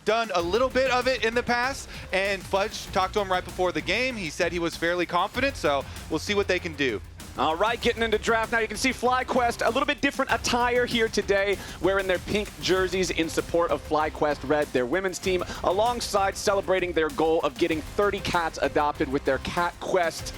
done a little bit of it in the past, and Fudge talked to him right before the game. He said he was fairly confident, so we'll see what they can do. All right, getting into draft now. You can see FlyQuest, a little bit different attire here today, wearing their pink jerseys in support of FlyQuest Red, their women's team, alongside celebrating their goal of getting 30 cats adopted with their Cat Quest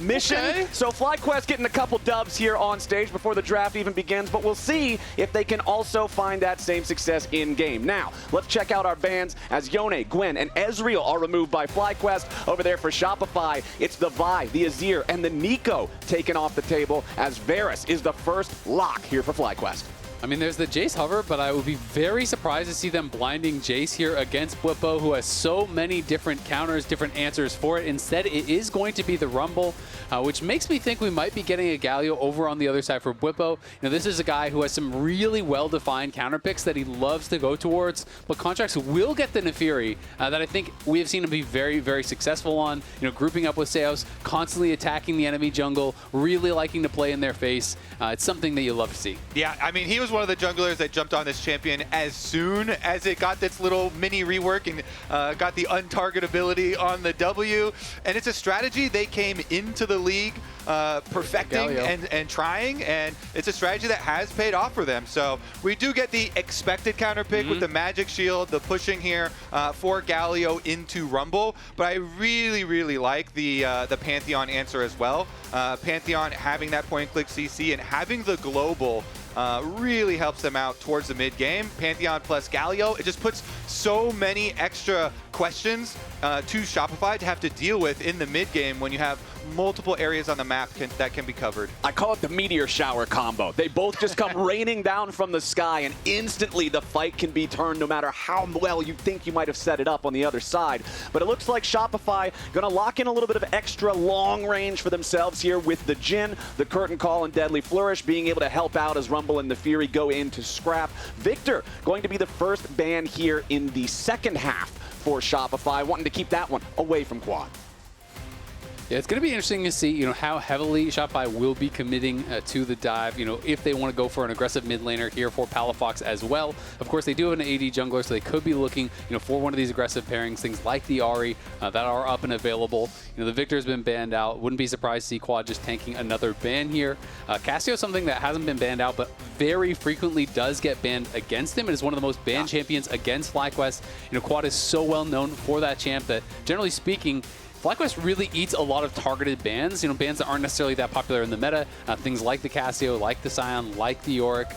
mission. Okay. So FlyQuest getting a couple dubs here on stage before the draft even begins, but we'll see if they can also find that same success in-game. Now, let's check out our bans as Yone, Gwen, and Ezreal are removed by FlyQuest. Over there for Shopify, it's the Vi, the Azir, and the Nico taken off the table as Varus is the first lock here for FlyQuest. I mean, there's the Jace hover, but I would be very surprised to see them blinding Jace here against Bwipo, who has so many different counters, different answers for it. Instead, it is going to be the Rumble, which makes me think we might be getting a Galio over on the other side for Bwipo. You know, this is a guy who has some really well-defined counter picks that he loves to go towards, but Contractz will get the Naafiri that I think we have seen him be very, very successful on. You know, grouping up with Seos, constantly attacking the enemy jungle, really liking to play in their face. It's something that you love to see. Yeah, I mean, he was one of the junglers that jumped on this champion as soon as it got this little mini rework and got the untargetability on the W. And it's a strategy they came into the league perfecting and trying, and it's a strategy that has paid off for them. So we do get the expected counter pick with the magic shield, the pushing here for Galio into Rumble, but I really, really like the Pantheon answer as well. Pantheon having that point-and-click CC and having the global really helps them out towards the mid game. Pantheon plus Galio, it just puts so many extra questions to Shopify to have to deal with in the mid game when you have multiple areas on the map that can be covered. I call it the meteor shower combo. They both just come raining down from the sky, and instantly the fight can be turned no matter how well you think you might have set it up on the other side. But it looks like Shopify going to lock in a little bit of extra long range for themselves here with the Jhin, the Curtain Call, and Deadly Flourish being able to help out as Rumble and Naafiri go into scrap. Victor going to be the first ban here in the second half for Shopify, wanting to keep that one away from Quad. Yeah, it's going to be interesting to see, you know, how heavily Shopify will be committing to the dive. You know, if they want to go for an aggressive mid laner here for Palafox as well. Of course, they do have an AD jungler, so they could be looking, you know, for one of these aggressive pairings, things like the Ahri that are up and available. You know, the Victor's been banned out. Wouldn't be surprised to see Quad just tanking another ban here. Cassio is something that hasn't been banned out, but very frequently does get banned against him. It is one of the most banned champions against FlyQuest. You know, Quad is so well known for that champ that, generally speaking, FlyQuest really eats a lot of targeted bans, you know, bans that aren't necessarily that popular in the meta. Things like the Cassio, like the Scion, like the Yorick.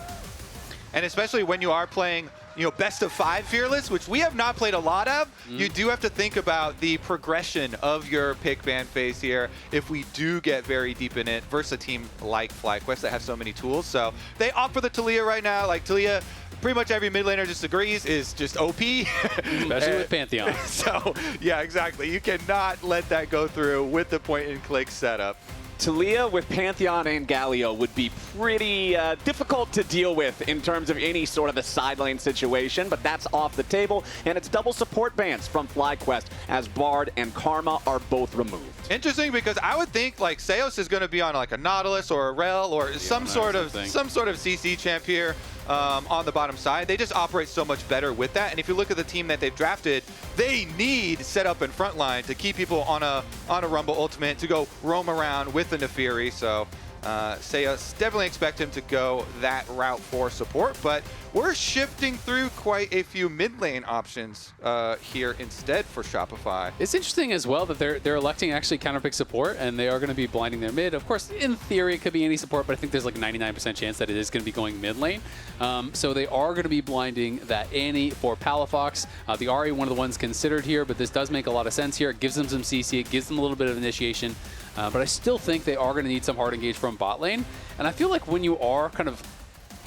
And especially when you are playing, you know, best of 5 Fearless, which we have not played a lot of, you do have to think about the progression of your pick ban phase here if we do get very deep in it versus a team like FlyQuest that have so many tools. So they opt for the Taliyah right now. Like, Taliyah, pretty much every mid laner just agrees, is just OP. Especially with Pantheon. So, yeah, exactly. You cannot let that go through with the point-and-click setup. Taliyah with Pantheon and Galio would be pretty difficult to deal with in terms of any sort of a side lane situation, but that's off the table, and it's double support bans from FlyQuest as Bard and Karma are both removed. Interesting, because I would think like Seos is going to be on like a Nautilus or a Rel or some sort of CC champ here on the bottom side. They just operate so much better with that. And if you look at the team that they've drafted, they need setup and frontline to keep people on a Rumble ultimate to go roam around with the Naafiri. So Seos, definitely expect him to go that route for support, but we're shifting through quite a few mid lane options here instead for Shopify. It's interesting as well that they're electing actually counterpick support, and they are going to be blinding their mid. Of course, in theory, it could be any support, but I think there's like a 99% chance that it is going to be going mid lane. So they are going to be blinding that Annie for Palafox. The Ahri, one of the ones considered here, but this does make a lot of sense here. It gives them some CC, it gives them a little bit of initiation, but I still think they are going to need some hard engage from bot lane. And I feel like when you are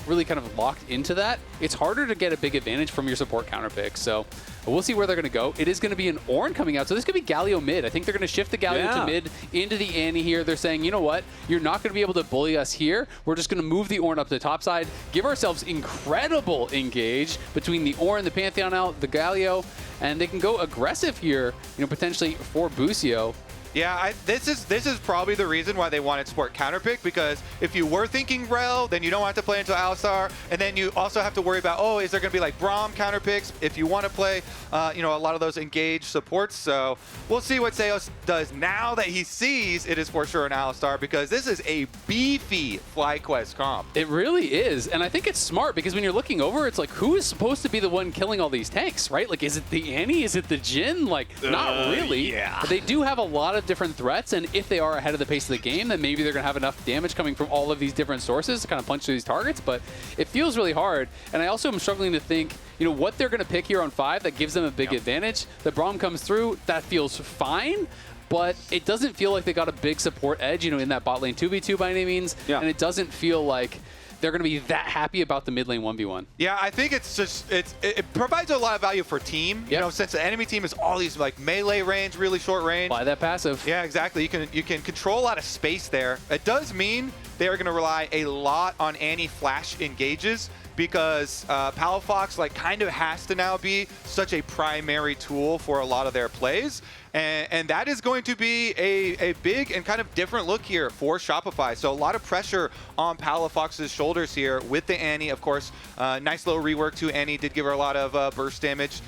really locked into that, it's harder to get a big advantage from your support counter pick. So we'll see where they're going to go. It is going to be an Ornn coming out, so this could be Galio mid. I think they're going to shift the Galio to mid into the Annie here. They're saying, you know what, you're not going to be able to bully us here. We're just going to move the Ornn up to the top side, give ourselves incredible engage between the Ornn, the Pantheon out, the Galio, and they can go aggressive here, you know, potentially for Busio. Yeah, this is probably the reason why they wanted Sport Counterpick, because if you were thinking Rel, then you don't have to play into Alistar, and then you also have to worry about, oh, is there going to be like Braum counterpicks if you want to play, a lot of those engaged supports. So we'll see what Seos does now that he sees it is for sure an Alistar, because this is a beefy FlyQuest comp. It really is, and I think it's smart because when you're looking over, it's like, who is supposed to be the one killing all these tanks, right? Like, is it the Annie? Is it the Jhin? Like, not really. Yeah. But they do have a lot of different threats, and if they are ahead of the pace of the game, then maybe they're going to have enough damage coming from all of these different sources to kind of punch through these targets, but it feels really hard. And I also am struggling to think, what they're going to pick here on 5 that gives them a big advantage. The Braum comes through, that feels fine, but it doesn't feel like they got a big support edge, in that bot lane 2v2 by any means, and it doesn't feel like they're going to be that happy about the mid lane 1v1. Yeah, I think it's just, it provides a lot of value for team, since the enemy team is all these like melee range, really short range. Apply that passive. Yeah, exactly. You can control a lot of space there. It does mean they're going to rely a lot on anti-flash engages, because Palafox kind of has to now be such a primary tool for a lot of their plays. And that is going to be a big and kind of different look here for Shopify. So a lot of pressure on Palafox's shoulders here with the Annie. Of course, nice little rework to Annie. Did give her a lot of burst damage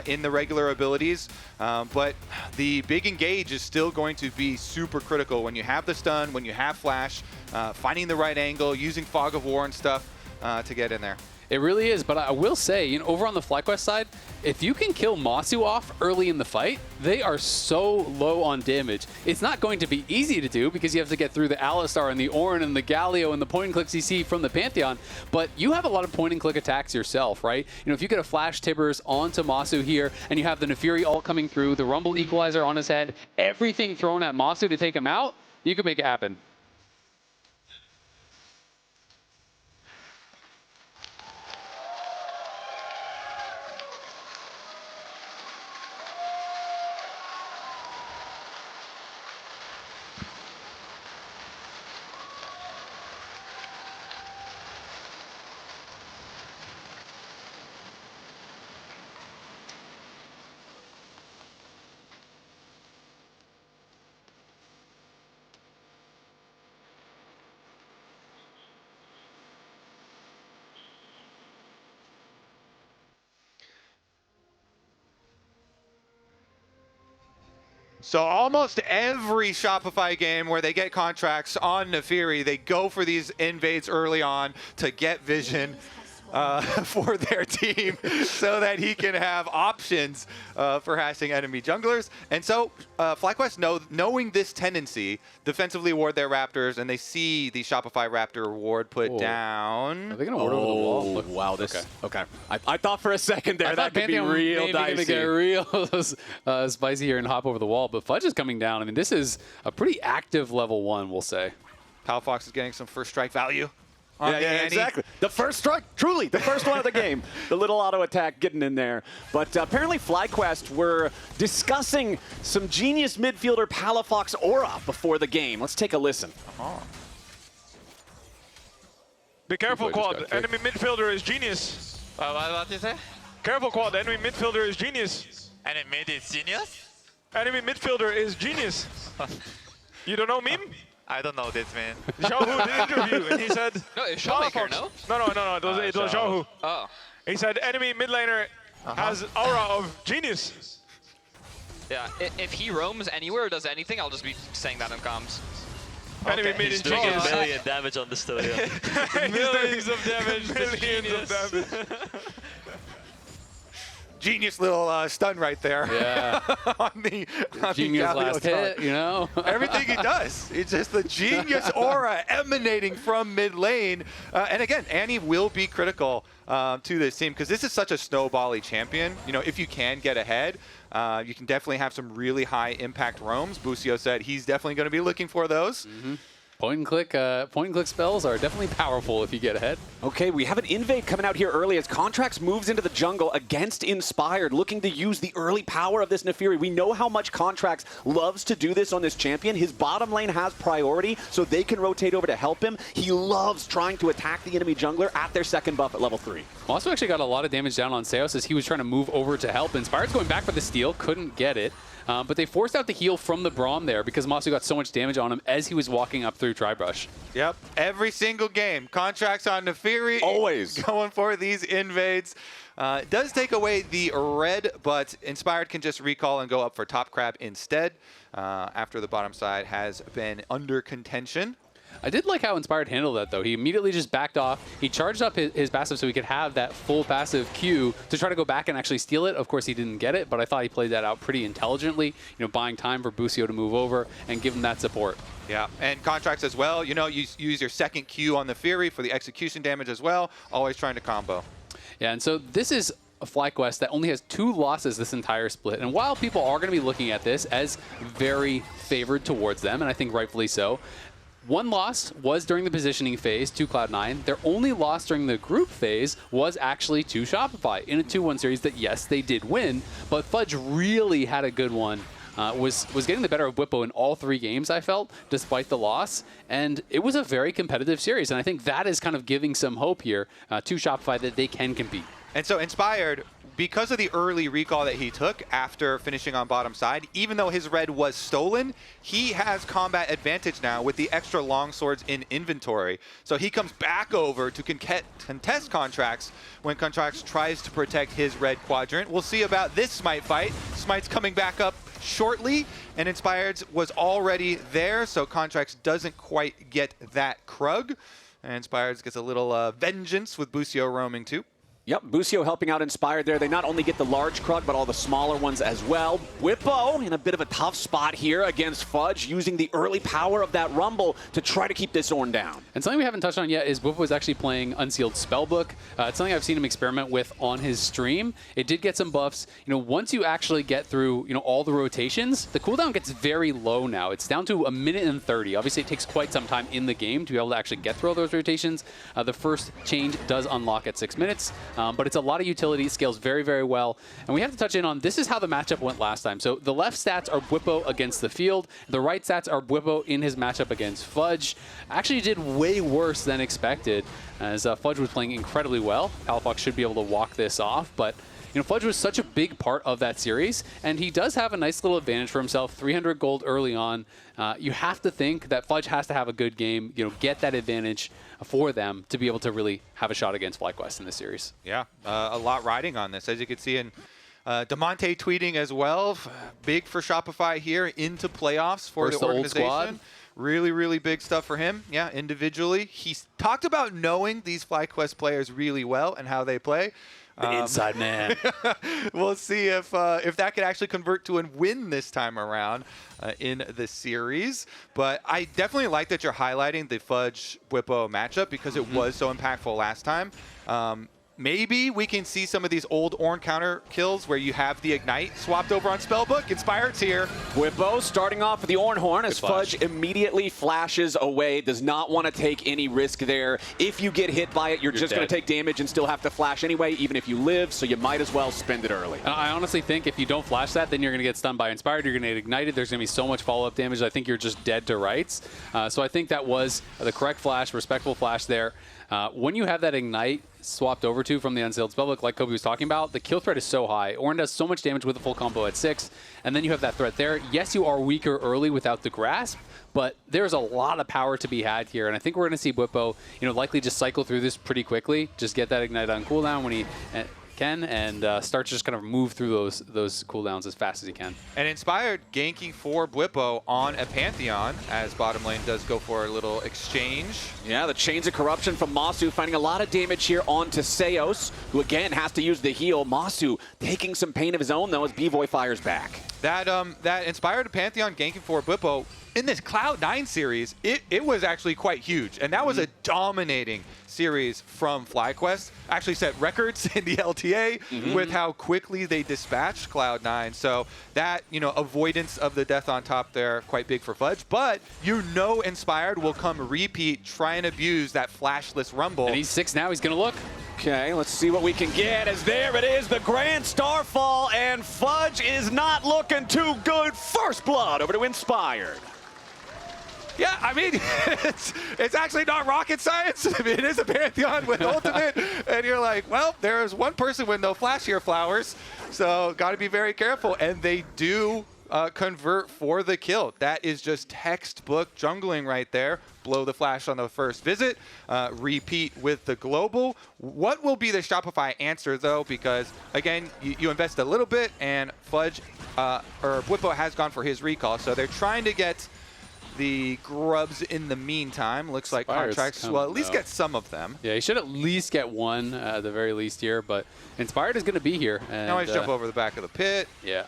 in the regular abilities. But the big engage is still going to be super critical when you have the stun, when you have flash, finding the right angle, using Fog of War and stuff to get in there. It really is, but I will say, over on the FlyQuest side, if you can kill Massu off early in the fight, they are so low on damage. It's not going to be easy to do because you have to get through the Alistar and the Ornn and the Galio and the point and clicks you see from the Pantheon, but you have a lot of point and click attacks yourself, right? If you get a Flash Tibbers onto Massu here and you have the Naafiri all coming through, the Rumble Equalizer on his head, everything thrown at Massu to take him out, you can make it happen. So almost every Shopify game where they get contracts on Naafiri, they go for these invades early on to get vision for their team so that he can have options for hashing enemy junglers. And so FlyQuest, knowing this tendency, defensively ward their Raptors, and they see the Shopify Raptor ward put down. Are they going to ward over the wall? Look, wow, this. Okay. I thought for a second there that could be real dicey. Maybe going to get real spicy here and hop over the wall, but Fudge is coming down. I mean, this is a pretty active level 1, we'll say. Palafox is getting some first strike value. Yeah, exactly. The first strike, truly, the first one of the game. The little auto attack getting in there. But apparently FlyQuest were discussing some genius midfielder Palafox aura before the game. Let's take a listen. Be careful, Quad. Enemy midfielder is genius. What did you say? Careful, Quad. Enemy midfielder is genius. Enemy mid is genius? Enemy midfielder is genius. You don't know meme? I don't know this, man. Xiaohu did interview, and he said... No, it's Showmaker, no? No, it was Xiaohu. Oh. He said enemy mid laner has aura of genius. Yeah, if he roams anywhere or does anything, I'll just be saying that in comms. Enemy mid is He's doing a genius. million damage on the studio. Millions of damage. Millions of damage. Genius little stun right there. Yeah. on the Genius Galio last hit, Everything he does. It's just the genius aura emanating from mid lane. And again, Annie will be critical to this team because this is such a snowbally champion. If you can get ahead, you can definitely have some really high impact roams. Busio said he's definitely going to be looking for those. Point and click spells are definitely powerful if you get ahead. Okay, we have an invade coming out here early as Contractz moves into the jungle against Inspired, looking to use the early power of this Naafiri. We know how much Contractz loves to do this on this champion. His bottom lane has priority, so they can rotate over to help him. He loves trying to attack the enemy jungler at their second buff at level 3. Massu actually got a lot of damage down on Seos as he was trying to move over to help. Inspired's going back for the steal, couldn't get it. But they forced out the heal from the Braum there because Massu got so much damage on him as he was walking up through Tribrush. Yep, every single game. Contractz on Naafiri. Always. Going for these invades. It does take away the red, but Inspired can just recall and go up for top crab instead after the bottom side has been under contention. I did like how Inspired handled that, though. He immediately just backed off. He charged up his passive so he could have that full passive Q to try to go back and actually steal it. Of course, he didn't get it, but I thought he played that out pretty intelligently, buying time for Busio to move over and give him that support. Yeah, and Contractz as well. You use your second Q on the Fury for the execution damage as well, always trying to combo. Yeah, and so this is a FlyQuest that only has 2 losses this entire split. And while people are going to be looking at this as very favored towards them, and I think rightfully so, one loss was during the positioning phase to Cloud9. Their only loss during the group phase was actually to Shopify in a 2-1 series that, yes, they did win, but Fudge really had a good one. Was getting the better of Bwipo in all 3 games, I felt, despite the loss. And it was a very competitive series, and I think that is kind of giving some hope here to Shopify that they can compete. And so Inspired, because of the early recall that he took after finishing on bottom side, even though his red was stolen, he has combat advantage now with the extra longswords in inventory. So he comes back over to contest Contractz when Contractz tries to protect his red quadrant. We'll see about this Smite fight. Smite's coming back up shortly, and Inspired's was already there, so Contractz doesn't quite get that Krug. And Inspired's gets a little vengeance with Busio roaming too. Yep, Busio helping out Inspired there. They not only get the large Krug, but all the smaller ones as well. Bwipo in a bit of a tough spot here against Fudge, using the early power of that Rumble to try to keep this Ornn down. And something we haven't touched on yet is Bwipo is actually playing Unsealed Spellbook. It's something I've seen him experiment with on his stream. It did get some buffs. Once you actually get through, all the rotations, the cooldown gets very low now. It's down to 1 minute and 30. Obviously, it takes quite some time in the game to be able to actually get through all those rotations. The first change does unlock at 6 minutes. But it's a lot of utility, scales very, very well. And we have to touch in on, this is how the matchup went last time. So the left stats are Bwipo against the field. The right stats are Bwipo in his matchup against Fudge. Actually did way worse than expected, as Fudge was playing incredibly well. Palafox should be able to walk this off, but Fudge was such a big part of that series, and he does have a nice little advantage for himself, 300 gold early on. You have to think that Fudge has to have a good game, get that advantage for them to be able to really have a shot against FlyQuest in this series. Yeah, a lot riding on this, as you can see in DeMonte tweeting as well. Big for Shopify here into playoffs for First the Old organization. squad. Really, really big stuff for him. Yeah, individually. He's talked about knowing these FlyQuest players really well and how they play. The inside man. We'll see if that could actually convert to a win this time around in the series. But I definitely like that you're highlighting the Fudge Bwipo matchup because it was so impactful last time. Maybe we can see some of these old Ornn counter kills where you have the Ignite swapped over on Spellbook. Inspired's here. Bwipo starting off with the Ornn Horn as Fudge immediately flashes away, does not want to take any risk there. If you get hit by it, you're just going to take damage and still have to flash anyway, even if you live, so you might as well spend it early. I honestly think if you don't flash that, then you're going to get stunned by Inspired, you're going to get ignited, there's going to be so much follow-up damage, I think you're just dead to rights. So I think that was the correct flash, respectful flash there. When you have that Ignite swapped over to from the Unsealed Spellbook, like Kobe was talking about, the kill threat is so high. Ornn does so much damage with a full combo at 6, and then you have that threat there. Yes, you are weaker early without the grasp, but there's a lot of power to be had here, and I think we're going to see Bwipo, likely just cycle through this pretty quickly, just get that Ignite on cooldown when he can, and start to just kind of move through those cooldowns as fast as he can. And Inspired ganking for Bwipo on a Pantheon, as bottom lane does go for a little exchange. Yeah, the Chains of Corruption from Massu finding a lot of damage here onto Seos, who again has to use the heal. Massu taking some pain of his own though as Bvoy fires back. That Inspired Pantheon ganking for Bwipo in this Cloud9 series, it was actually quite huge. And that was a dominating series from FlyQuest. Actually set records in the LTA LTA with how quickly they dispatched Cloud9. So that, avoidance of the death on top there, quite big for Fudge. But Inspired will come repeat, try and abuse that flashless Rumble. And he's 6 now. He's going to look. Okay, let's see what we can get, as there it is, the Grand Starfall, and Fudge is not looking too good. First blood over to Inspired. Yeah, I mean, it's actually not rocket science. I mean, it is a Pantheon with ultimate, and you're like, well, there's one person with no flashier flowers, so got to be very careful. And they do convert for the kill. That is just textbook jungling right there. Blow the flash on the first visit, repeat with the global. What will be the Shopify answer, though? Because, again, you invest a little bit, and Fudge, or Bwipo has gone for his recall, so they're trying to get the grubs in the meantime. Looks like Contractz will at least get some of them. Yeah, he should at least get one at the very least here, but Inspired is going to be here. And, now he's jump over the back of the pit. Yeah.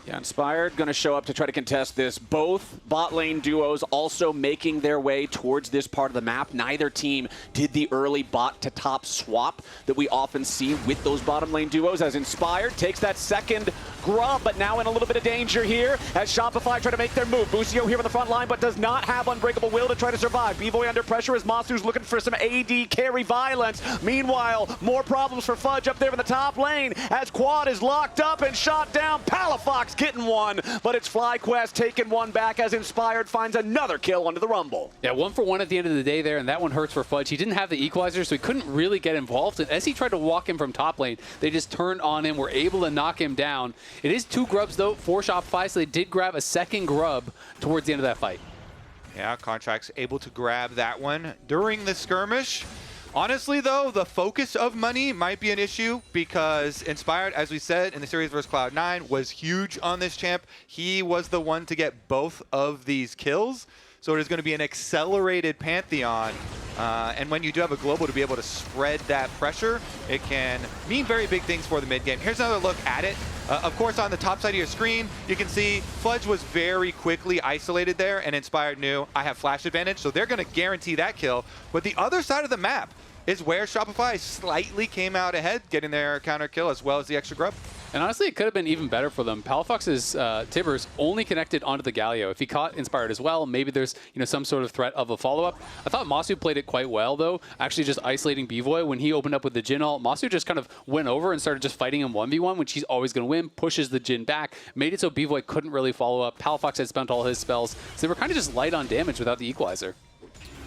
Yeah, Inspired going to show up to try to contest this. Both bot lane duos also making their way towards this part of the map. Neither team did the early bot to top swap that we often see with those bottom lane duos, as Inspired takes that second grub, but now in a little bit of danger here as Shopify try to make their move. Busio here on the front line, but does not have Unbreakable Will to try to survive. Bvoy under pressure as Massu's looking for some AD carry violence. Meanwhile, more problems for Fudge up there in the top lane as Quad is locked up and shot down. Palafox getting one, but it's FlyQuest taking one back as Inspired finds another kill onto the Rumble. Yeah, 1 for 1 at the end of the day there, and that one hurts for Fudge. He didn't have the equalizer, so he couldn't really get involved. And as he tried to walk him from top lane, they just turned on him, were able to knock him down. It is 2 grubs, though, for Shopify, so they did grab a second grub towards the end of that fight. Yeah, Contractz able to grab that one during the skirmish. Honestly, though, the focus of money might be an issue because Inspired, as we said, in the series versus Cloud9, was huge on this champ. He was the one to get both of these kills. So it is going to be an accelerated Pantheon. And when you do have a global to be able to spread that pressure, it can mean very big things for the mid game. Here's another look at it. Of course, on the top side of your screen, you can see Fudge was very quickly isolated there, and Inspired knew I have flash advantage, so they're going to guarantee that kill. But the other side of the map is where Shopify slightly came out ahead, getting their counter kill as well as the extra grub. And honestly, it could have been even better for them. Palafox's Tibbers only connected onto the Galio. If he caught Inspired as well, maybe there's some sort of threat of a follow-up. I thought Massu played it quite well, though, actually just isolating Bvoy. When he opened up with the Jhin ult, Massu just kind of went over and started just fighting him 1v1, which he's always going to win, pushes the Jhin back, made it so Bvoy couldn't really follow up. Palafox had spent all his spells, so they were kind of just light on damage without the equalizer.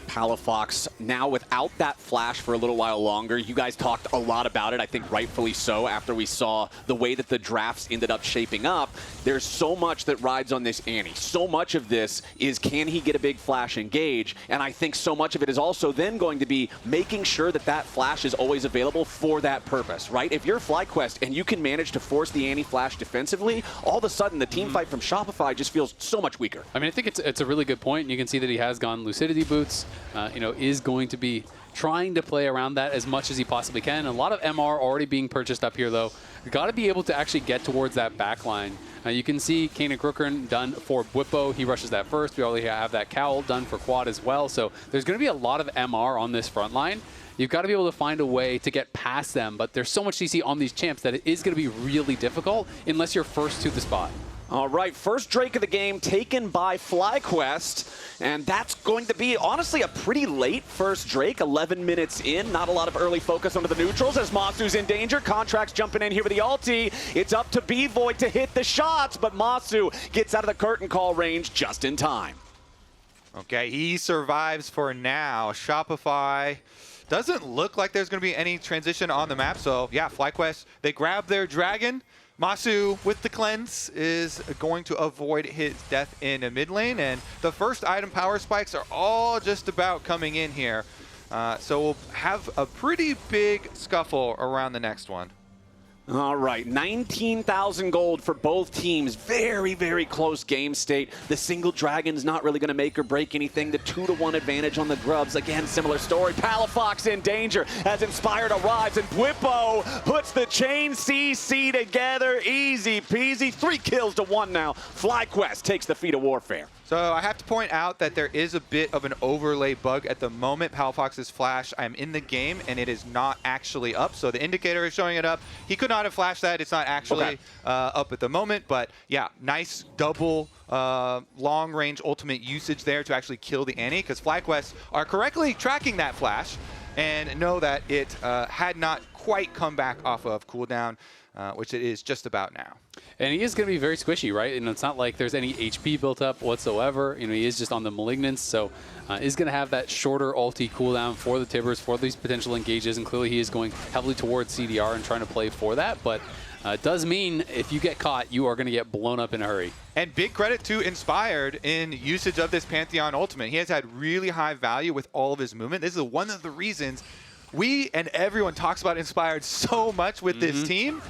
Palafox now without that flash for a little while longer. You guys talked a lot about it, I think rightfully so, after we saw the way that the drafts ended up shaping up. There's so much that rides on this ante. So much of this is, can he get a big flash engage? And I think so much of it is also then going to be making sure that that flash is always available for that purpose, right? If you're FlyQuest and you can manage to force the anti-flash defensively, all of a sudden the team fight from Shopify just feels so much weaker. I mean, I think it's a really good point, and you can see that he has gone Lucidity boots, is going to be trying to play around that as much as he possibly can. And a lot of MR already being purchased up here, though. You've got to be able to actually get towards that back line. You can see Kanan Crookern done for Bwipo. He rushes that first. We already have that Cowl done for Quad as well. So there's going to be a lot of MR on this front line. You've got to be able to find a way to get past them, but there's so much CC on these champs that it is going to be really difficult unless you're first to the spot. All right, first Drake of the game taken by FlyQuest, and that's going to be, honestly, a pretty late first Drake, 11 minutes in. Not a lot of early focus onto the neutrals as Massu's in danger. Contractz jumping in here with the ulti. It's up to Bvoy to hit the shots, but Massu gets out of the curtain call range just in time. Okay, he survives for now. Shopify doesn't look like there's going to be any transition on the map, so yeah, FlyQuest, they grab their dragon. Massu, with the cleanse, is going to avoid his death in a mid lane, and the first item power spikes are all just about coming in here. So we'll have a pretty big scuffle around the next one. All right, 19,000 gold for both teams. Very, very close game state. The single dragon's not really going to make or break anything. The 2-to-1 advantage on the grubs. Again, similar story. Palafox in danger as Inspired arrives, and Bwipo puts the chain CC together. Easy peasy. 3 kills to 1 now. FlyQuest takes the feat of warfare. So I have to point out that there is a bit of an overlay bug at the moment. Palafox's flash, I'm in the game, and it is not actually up. So the indicator is showing it up. He could not have flashed that. It's not actually up at the moment. But yeah, nice double long-range ultimate usage there to actually kill the Annie, because FlyQuest are correctly tracking that flash and know that it had not quite come back off of cooldown, which it is just about now. And he is going to be very squishy, right? And it's not like there's any HP built up whatsoever. You know, he is just on the Malignance, so is going to have that shorter ulti cooldown for the Tibbers, for these potential engages, and clearly he is going heavily towards CDR and trying to play for that. But it does mean if you get caught, you are going to get blown up in a hurry. And big credit to Inspired in usage of this Pantheon ultimate. He has had really high value with all of his movement. This is one of the reasons we and everyone talks about Inspired so much with this team.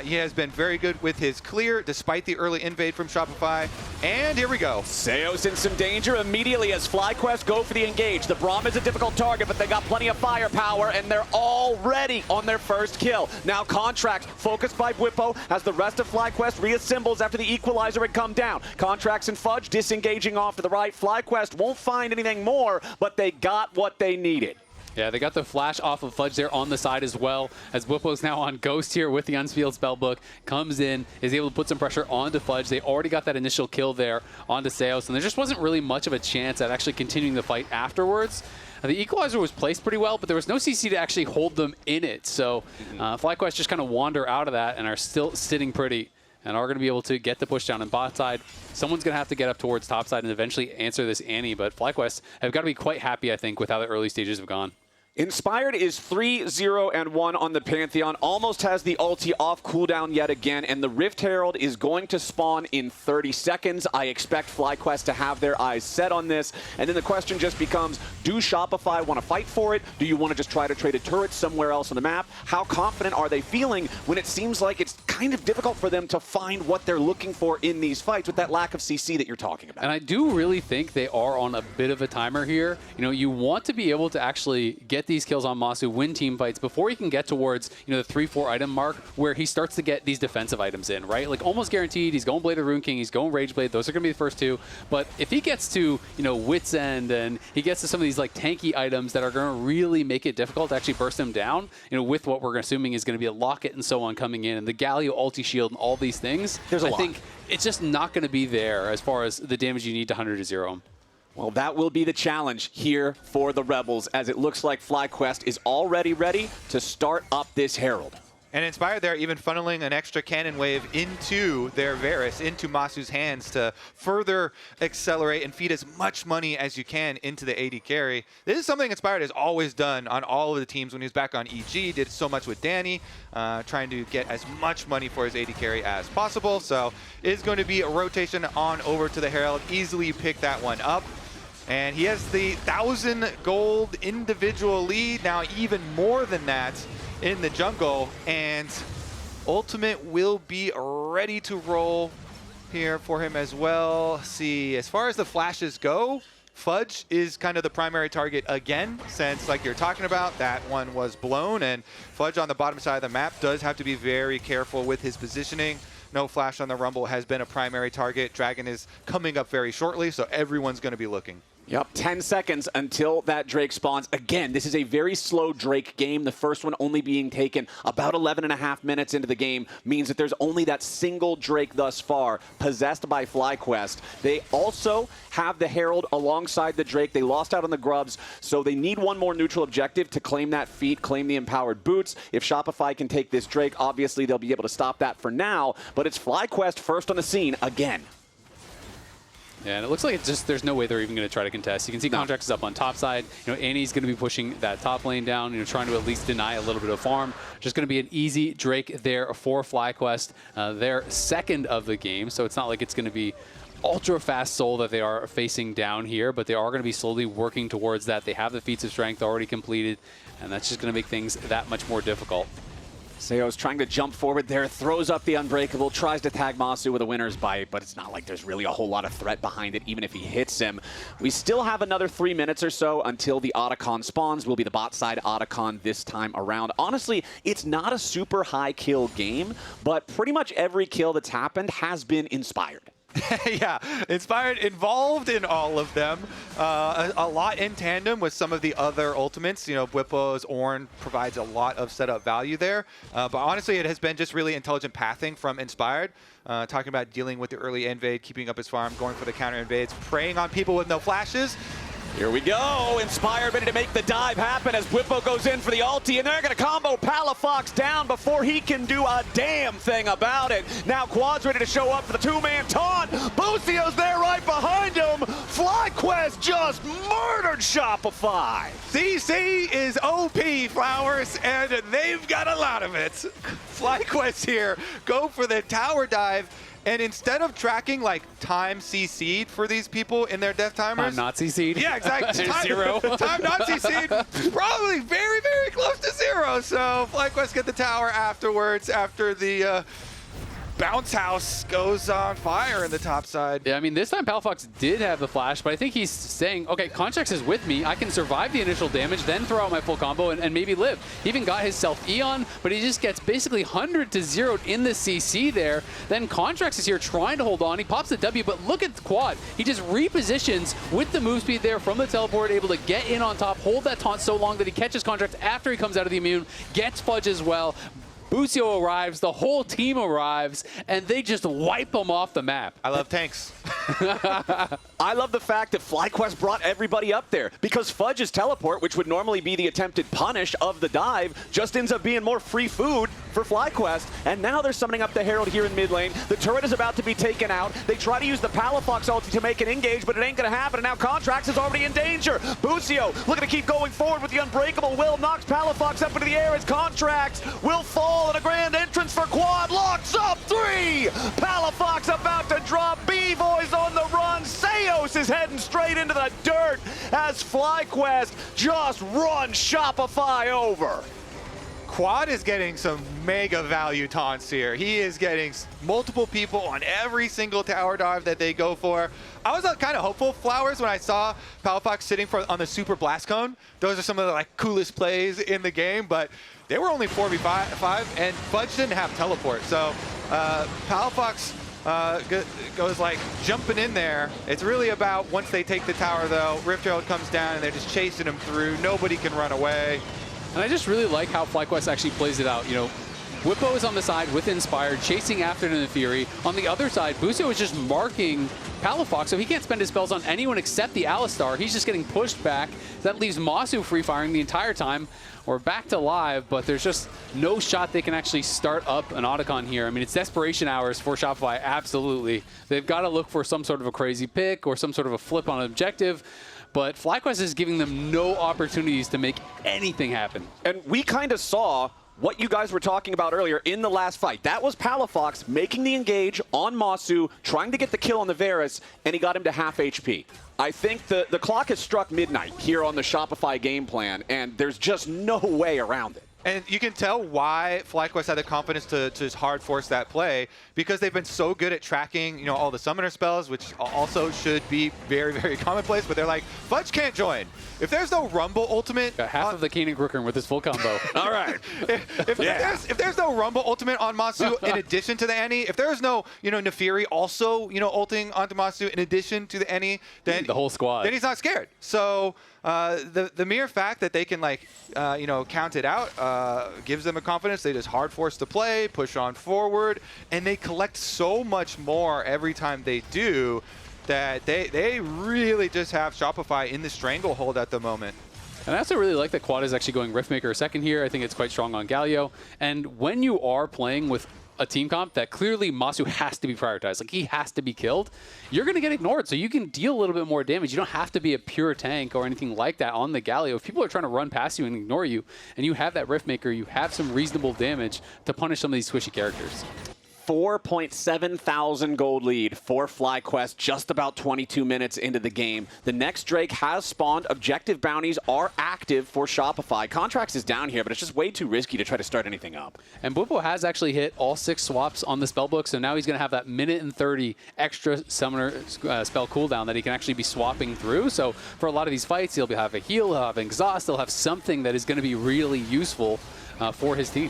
He has been very good with his clear, despite the early invade from Shopify. And here we go. Seo's in some danger immediately as FlyQuest go for the engage. The Braum is a difficult target, but they got plenty of firepower, and they're already on their first kill. Now Contractz, focused by Bwipo, as the rest of FlyQuest reassembles after the equalizer had come down. Contractz and Fudge disengaging off to the right. FlyQuest won't find anything more, but they got what they needed. Yeah, they got the flash off of Fudge there on the side as well, as Bwipo's now on Ghost here with the Unsealed Spellbook, comes in, is able to put some pressure onto Fudge. They already got that initial kill there onto Seos, and there just wasn't really much of a chance at actually continuing the fight afterwards. The equalizer was placed pretty well, but there was no CC to actually hold them in it, so FlyQuest just kind of wander out of that and are still sitting pretty, and are going to be able to get the push down on bot side. Someone's going to have to get up towards top side and eventually answer this Annie, but FlyQuest have got to be quite happy, I think, with how the early stages have gone. Inspired is 3-0-1 on the Pantheon, almost has the ulti off cooldown yet again, and the Rift Herald is going to spawn in 30 seconds. I expect FlyQuest to have their eyes set on this, and then the question just becomes, do Shopify want to fight for it? Do you want to just try to trade a turret somewhere else on the map? How confident are they feeling when it seems like it's kind of difficult for them to find what they're looking for in these fights with that lack of CC that you're talking about? And I do really think they are on a bit of a timer here. You know, you want to be able to actually get these kills on Massu, win team fights before he can get towards, you know, the 3-4 item mark where he starts to get these defensive items in, right? Like almost guaranteed, he's going Blade of the Rune King, he's going Rage Blade, those are going to be the first two. But if he gets to, you know, Wit's End and he gets to some of these like tanky items that are going to really make it difficult to actually burst him down, you know, with what we're assuming is going to be a Locket and so on coming in and the Galio ulti shield and all these things, I think it's just not going to be there as far as the damage you need to 100 to 0 him. Well, that will be the challenge here for the Rebels, as it looks like FlyQuest is already ready to start up this Herald. And Inspired there even funneling an extra cannon wave into their Varus, into Massu's hands to further accelerate and feed as much money as you can into the AD carry. This is something Inspired has always done on all of the teams when he was back on EG, did so much with Danny, trying to get as much money for his AD carry as possible. So it is going to be a rotation on over to the Herald, easily pick that one up. And he has the 1,000 gold individual lead, now even more than that in the jungle. And Ultimate will be ready to roll here for him as well. See, as far as the flashes go, Fudge is kind of the primary target again, since like you're talking about, that one was blown. And Fudge on the bottom side of the map does have to be very careful with his positioning. No flash on the Rumble has been a primary target. Dragon is coming up very shortly, so everyone's going to be looking. Yep, 10 seconds until that Drake spawns. Again, this is a very slow Drake game. The first one only being taken about 11.5 minutes into the game means that there's only that single Drake thus far, possessed by FlyQuest. They also have the Herald alongside the Drake. They lost out on the Grubs, so they need one more neutral objective to claim that feat, claim the Empowered Boots. If Shopify can take this Drake, obviously they'll be able to stop that for now, but it's FlyQuest first on the scene again. Yeah, and it looks like it's just there's no way they're even going to try to contest. You can see Contractz is up on top side. You know, Annie's going to be pushing that top lane down, you know, trying to at least deny a little bit of farm. Just going to be an easy Drake there for FlyQuest, their second of the game. So it's not like it's going to be ultra fast soul that they are facing down here, but they are going to be slowly working towards that. They have the feats of strength already completed, and that's just going to make things that much more difficult. Seo's trying to jump forward there, throws up the Unbreakable, tries to tag Massu with a winner's bite, but it's not like there's really a whole lot of threat behind it, even if he hits him. We still have another 3 minutes or so until the Otacon spawns. Will be the bot side Otacon this time around. Honestly, it's not a super high kill game, but pretty much every kill that's happened has been Inspired. Yeah, Inspired involved in all of them. A lot in tandem with some of the other ultimates. You know, Bwipo's Ornn provides a lot of setup value there. But honestly, it has been just really intelligent pathing from Inspired. Talking about dealing with the early invade, keeping up his farm, going for the counter invades, preying on people with no flashes. Here we go. Inspired ready to make the dive happen as Bwipo goes in for the ulti, and they're going to combo Palafox down before he can do a damn thing about it. Now Quad's ready to show up for the two-man taunt. Busio's there right behind him. FlyQuest just murdered Shopify. CC is OP, Flowers, and they've got a lot of it. FlyQuest here go for the tower dive. And instead of tracking like time CC'd for these people in their death timers. Time not CC'd. Yeah, exactly. Time, 0. Time not CC'd. Probably very, very close to 0. So FlyQuest get the tower afterwards after the bounce house goes on fire in the top side. Yeah, I mean, this time Palafox did have the flash, but I think he's saying, okay, Contractz is with me. I can survive the initial damage, then throw out my full combo and maybe live. He even got his self-Eon, but he just gets basically 100 to 0'd in the CC there. Then Contractz is here trying to hold on. He pops the W, but look at the Quad. He just repositions with the move speed there from the teleport, able to get in on top, hold that taunt so long that he catches Contractz after he comes out of the immune, gets Fudge as well. Busio arrives, the whole team arrives, and they just wipe them off the map. I love tanks. I love the fact that FlyQuest brought everybody up there because Fudge's teleport, which would normally be the attempted punish of the dive, just ends up being more free food for FlyQuest. And now they're summoning up the Herald here in mid lane. The turret is about to be taken out. They try to use the Palafox ulti to make an engage, but it ain't going to happen. And now Contractz is already in danger. Busio looking to keep going forward with the Unbreakable Will, knocks Palafox up into the air as Contractz will fall, and a grand entrance for Quad locks up 3. Palafox about to drop. Bvoy's on the run. Seos is heading straight into the dirt as FlyQuest just runs Shopify over. Quad is getting some mega value taunts here. He is getting multiple people on every single tower dive that they go for. I was kind of hopeful, Flowers, when I saw Palafox sitting on the super blast cone. Those are some of the like coolest plays in the game, but they were only 4v5 and Fudge didn't have teleport. So Palafox goes like jumping in there. It's really about once they take the tower though, Rift Herald comes down and they're just chasing him through. Nobody can run away. And I just really like how FlyQuest actually plays it out. You know, Bwipo is on the side with Inspired, chasing after the Naafiri. On the other side, Busio is just marking Palafox, so he can't spend his spells on anyone except the Alistar. He's just getting pushed back. That leaves Massu free-firing the entire time. We're back to live, but there's just no shot they can actually start up an Otacon here. I mean, it's desperation hours for Shopify, absolutely. They've got to look for some sort of a crazy pick or some sort of a flip on an objective. But FlyQuest is giving them no opportunities to make anything happen. And we kind of saw what you guys were talking about earlier in the last fight. That was Palafox making the engage on Massu, trying to get the kill on the Varus, and he got him to half HP. I think the clock has struck midnight here on the Shopify game plan, and there's just no way around it. And you can tell why FlyQuest had the confidence to just hard force that play, because they've been so good at tracking, you know, all the summoner spells, which also should be very, very commonplace, but they're like, Fudge can't join. If there's no Rumble ultimate... Got half of the Kanan Crookern with his full combo. All right. If there's no Rumble ultimate on Massu in addition to the Annie, if there's no, you know, Naafiri also, you know, ulting onto Massu in addition to the Annie, then... The whole squad. Then he's not scared. So... the mere fact that they can, like, you know, count it out gives them a confidence. They just hard force the play, push on forward, and they collect so much more every time they do that they really just have Shopify in the stranglehold at the moment. And I also really like that Quad is actually going Riftmaker a second here. I think it's quite strong on Galio. And when you are playing with a team comp that clearly Massu has to be prioritized, like he has to be killed, you're going to get ignored. So you can deal a little bit more damage. You don't have to be a pure tank or anything like that on the Galio. If people are trying to run past you and ignore you, and you have that Riftmaker, you have some reasonable damage to punish some of these squishy characters. 4.7 thousand gold lead for FlyQuest just about 22 minutes into the game. The next Drake has spawned. Objective bounties are active for Shopify. Contractz is down here, but it's just way too risky to try to start anything up. And Bwipo has actually hit all 6 swaps on the spellbook, so now he's going to have that minute and 30 extra summoner spell cooldown that he can actually be swapping through. So for a lot of these fights, he'll have a heal, he'll have exhaust, he'll have something that is going to be really useful for his team.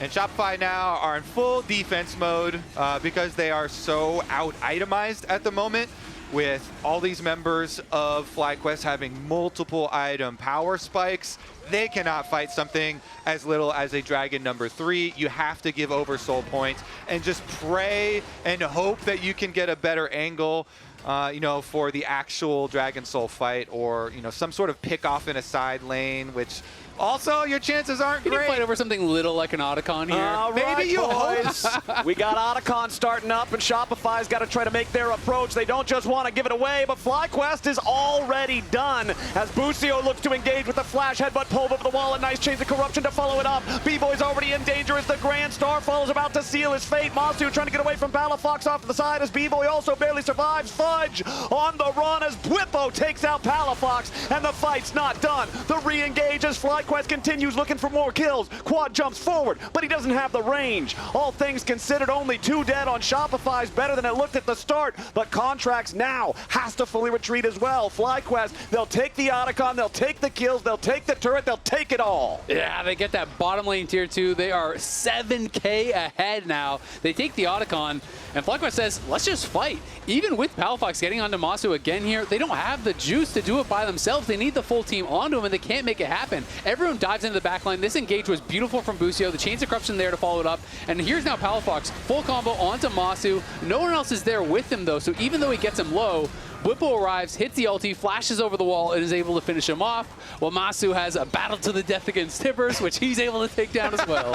And Shopify now are in full defense mode because they are so out-itemized at the moment, with all these members of FlyQuest having multiple item power spikes. They cannot fight something as little as a Dragon number 3. You have to give over soul points and just pray and hope that you can get a better angle, you know, for the actual Dragon Soul fight, or, you know, some sort of pick off in a side lane, which also your chances aren't Can great. you fight over something little like an Otacon here? All Maybe right, you boys. We got Otacon starting up, and Shopify's got to try to make their approach. They don't just want to give it away, but FlyQuest is already done as Busio looks to engage with the flash headbutt pulled over the wall. A nice chains of corruption to follow it up. Bvoy's already in danger as the Grand Starfall is about to seal his fate. Massu trying to get away from Palafox off to the side as Bvoy also barely survives. Fudge on the run as Bwipo takes out Palafox, and the fight's not done. The re-engage as FlyQuest continues looking for more kills. Quad jumps forward, but he doesn't have the range. All things considered, only 2 dead on Shopify's better than it looked at the start, but Contractz now has to fully retreat as well. FlyQuest, they'll take the Otacon, they'll take the kills, they'll take the turret, they'll take it all. Yeah, they get that bottom lane tier 2. They are 7K ahead now. They take the Otacon, and FlyQuest says, let's just fight. Even with Palafox getting onto Massu again here, they don't have the juice to do it by themselves. They need the full team onto him, and they can't make it happen. Everyone dives into the backline. This engage was beautiful from Busio. The chains of corruption there to follow it up. And here's now Palafox, full combo onto Massu. No one else is there with him, though, so even though he gets him low, Bwipo arrives, hits the ulti, flashes over the wall, and is able to finish him off, while Massu has a battle to the death against Tibbers, which he's able to take down as well.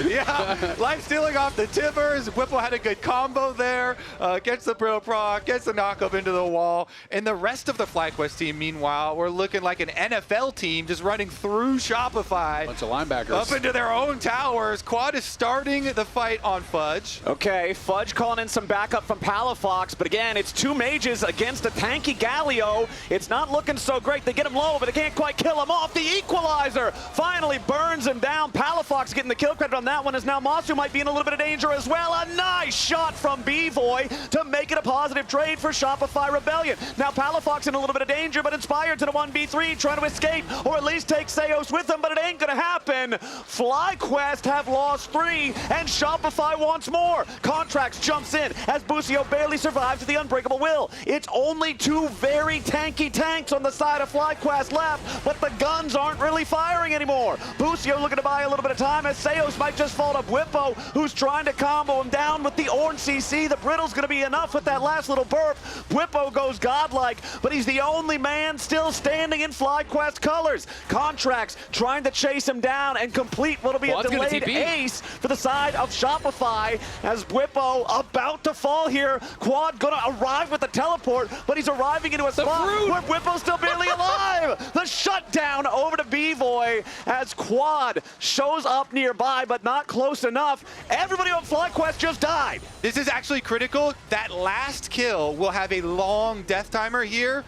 Yeah, life stealing off the Tibbers. Bwipo had a good combo there, gets the pro proc, gets the knock up into the wall. And the rest of the FlyQuest team, meanwhile, we're looking like an NFL team just running through Shopify. Bunch of linebackers. Up into their own towers. Quad is starting the fight on Fudge. Okay, Fudge calling in some backup from Palafox, but again, it's 2 mages against a tanky Galio. It's not looking so great. They get him low, but they can't quite kill him off. The equalizer finally burns him down. Palafox getting the kill credit on that one, as now Massu might be in a little bit of danger as well. A nice shot from Bvoy to make it a positive trade for Shopify Rebellion. Now Palafox in a little bit of danger, but inspired to the 1v3, trying to escape, or at least take Seos with them, but it ain't gonna happen. FlyQuest have lost 3, and Shopify wants more. Contractz jumps in as Busio barely survives the unbreakable will. It's only 2 very tanky tanks on the side of FlyQuest left, but the guns aren't really firing anymore. Busio looking to buy a little bit of time as Seos might just fall to Bwipo, who's trying to combo him down with the Ornn CC. The Brittle's gonna be enough with that last little burp. Bwipo goes godlike, but he's the only man still standing in FlyQuest colors. Contractz trying to chase him down and complete what'll be a delayed ace for the side of Shopify as Bwipo about to fall here. Quad gonna arrive with the teleport, but he's arriving into a spot where Bwipo's still barely alive. The shutdown over to Bvoy as Quad shows up nearby, but not close enough. Everybody on FlyQuest just died. This is actually critical. That last kill will have a long death timer here.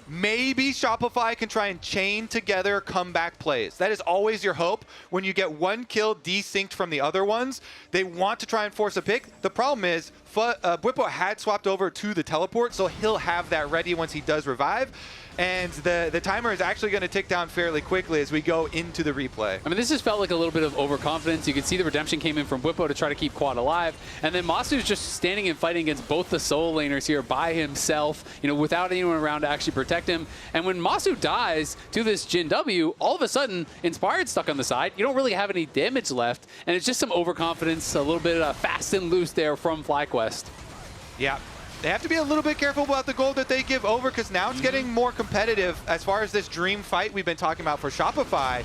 Maybe Shopify can try and chain together comeback plays. That is always your hope. When you get one kill desynced from the other ones, they want to try and force a pick. The problem is Bwipo had swapped over to the teleport, so he'll have that ready once he does revive. And the timer is actually going to tick down fairly quickly as we go into the replay. I mean, this just felt like a little bit of overconfidence. You can see the redemption came in from Bwipo to try to keep Quad alive. And then Massu's just standing and fighting against both the solo laners here by himself, you know, without anyone around to actually protect him. And when Massu dies to this Jhin W, all of a sudden, Inspired's stuck on the side. You don't really have any damage left. And it's just some overconfidence, a little bit fast and loose there from FlyQuest. Yeah. They have to be a little bit careful about the gold that they give over, because now it's getting more competitive as far as this dream fight we've been talking about for Shopify.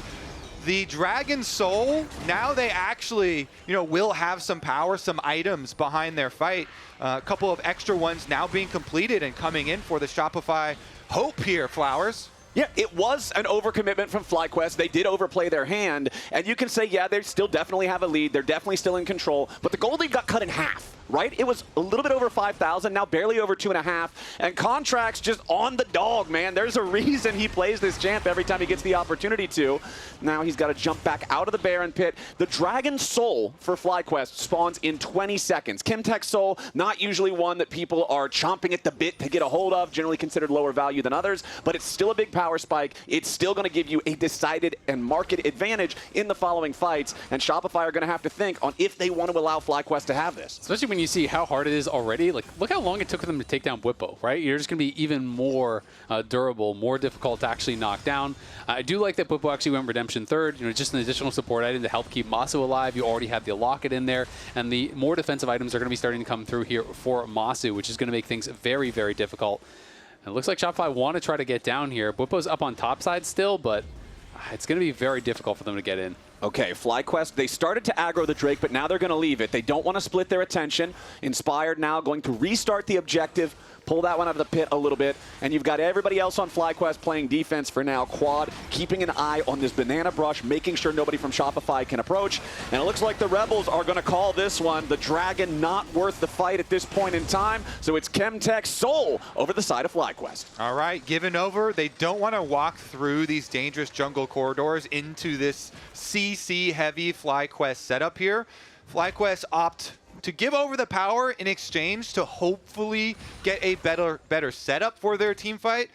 The Dragon Soul, now they actually, you know, will have some power, some items behind their fight. A couple of extra ones now being completed and coming in for the Shopify hope here, Flowers. Yeah, it was an overcommitment from FlyQuest. They did overplay their hand, and you can say, yeah, they still definitely have a lead. They're definitely still in control, but the gold lead got cut in half right? It was a little bit over 5,000, now barely over 2.5. And Contractz just on the dog, man. There's a reason he plays this champ every time he gets the opportunity to. Now he's got to jump back out of the Baron pit. The Dragon Soul for FlyQuest spawns in 20 seconds. Kimtech Soul, not usually one that people are chomping at the bit to get a hold of, generally considered lower value than others, but it's still a big power spike. It's still going to give you a decided and market advantage in the following fights, and Shopify are going to have to think on if they want to allow FlyQuest to have this. Especially when you see how hard it is already. Like, look how long it took for them to take down Bwipo, right? You're just going to be even more durable, more difficult to actually knock down. I do like that Bwipo actually went Redemption third, just an additional support item to help keep Massu alive. You already have the Locket in there, and the more defensive items are going to be starting to come through here for Massu, which is going to make things very, very difficult. And it looks like Shopify want to try to get down here. Bwipo's up on top side still, but it's going to be very difficult for them to get in. Okay, FlyQuest, they started to aggro the Drake, but now they're going to leave it. They don't want to split their attention. Inspired now going to restart the objective, pull that one out of the pit a little bit, and you've got everybody else on FlyQuest playing defense for now. Quad keeping an eye on this banana brush, making sure nobody from Shopify can approach. And it looks like the Rebels are going to call this one. The Dragon not worth the fight at this point in time, so it's Chemtech Soul over the side of FlyQuest. All right, given over. They don't want to walk through these dangerous jungle corridors into this CC-heavy FlyQuest setup here. FlyQuest opt to give over the power in exchange to hopefully get a better setup for their team fight,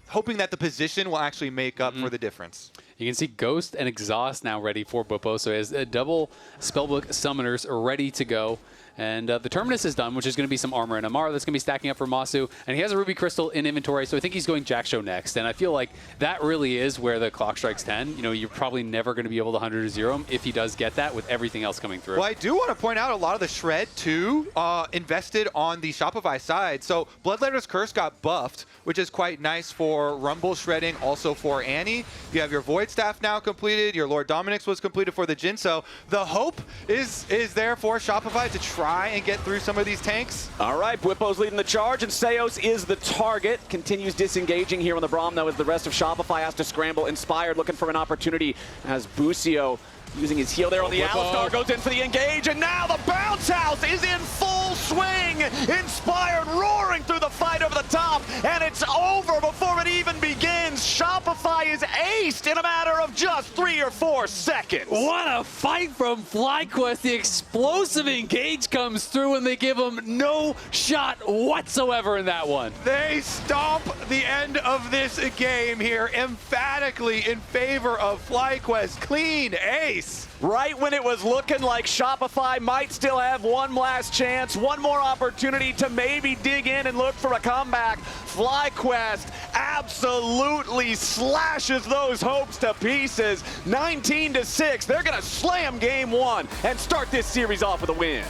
hoping that the position will actually make up for the difference. You can see Ghost and Exhaust now ready for Bwipo, so he has a double Spellbook Summoners ready to go. And the Terminus is done, which is going to be some armor and MR that's going to be stacking up for Massu. And he has a Ruby Crystal in inventory, so I think he's going Jack Show next. And I feel like that really is where the clock strikes 10. You're probably never going to be able to 100-0 him if he does get that with everything else coming through. Well, I do want to point out a lot of the Shred, too, invested on the Shopify side. So Bloodletter's Curse got buffed, which is quite nice for Rumble shredding, also for Annie. You have your Void Staff now completed. Your Lord Dominic's was completed for the Jhin. So the hope is there for Shopify to try and get through some of these tanks. All right, Bwipo's leading the charge, and Seos is the target. Continues disengaging here on the Braum, though, as the rest of Shopify has to scramble. Inspired looking for an opportunity as Busio using his heal there on the Alistar, goes in for the engage, and now the bounce house is in full swing. Inspired roaring through the fight over the top, and it's over before it even begins. Shopify is aced in a matter of just 3 or 4 seconds. What a fight from FlyQuest. The explosive engage comes through, and they give him no shot whatsoever in that one. They stomp the end of this game here emphatically in favor of FlyQuest. Clean ace. Right when it was looking like Shopify might still have one last chance, one more opportunity to maybe dig in and look for a comeback, FlyQuest absolutely slashes those hopes to pieces. 19-6, they're gonna slam game 1 and start this series off with a win.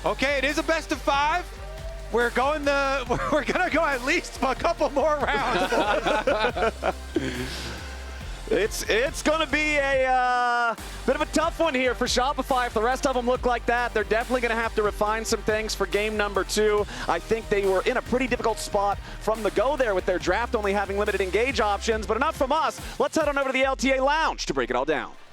Okay, it is a best of 5. We're gonna go at least a couple more rounds. It's going to be a bit of a tough one here for Shopify. If the rest of them look like that, they're definitely going to have to refine some things for game number 2. I think they were in a pretty difficult spot from the go there with their draft only having limited engage options. But enough from us. Let's head on over to the LTA Lounge to break it all down.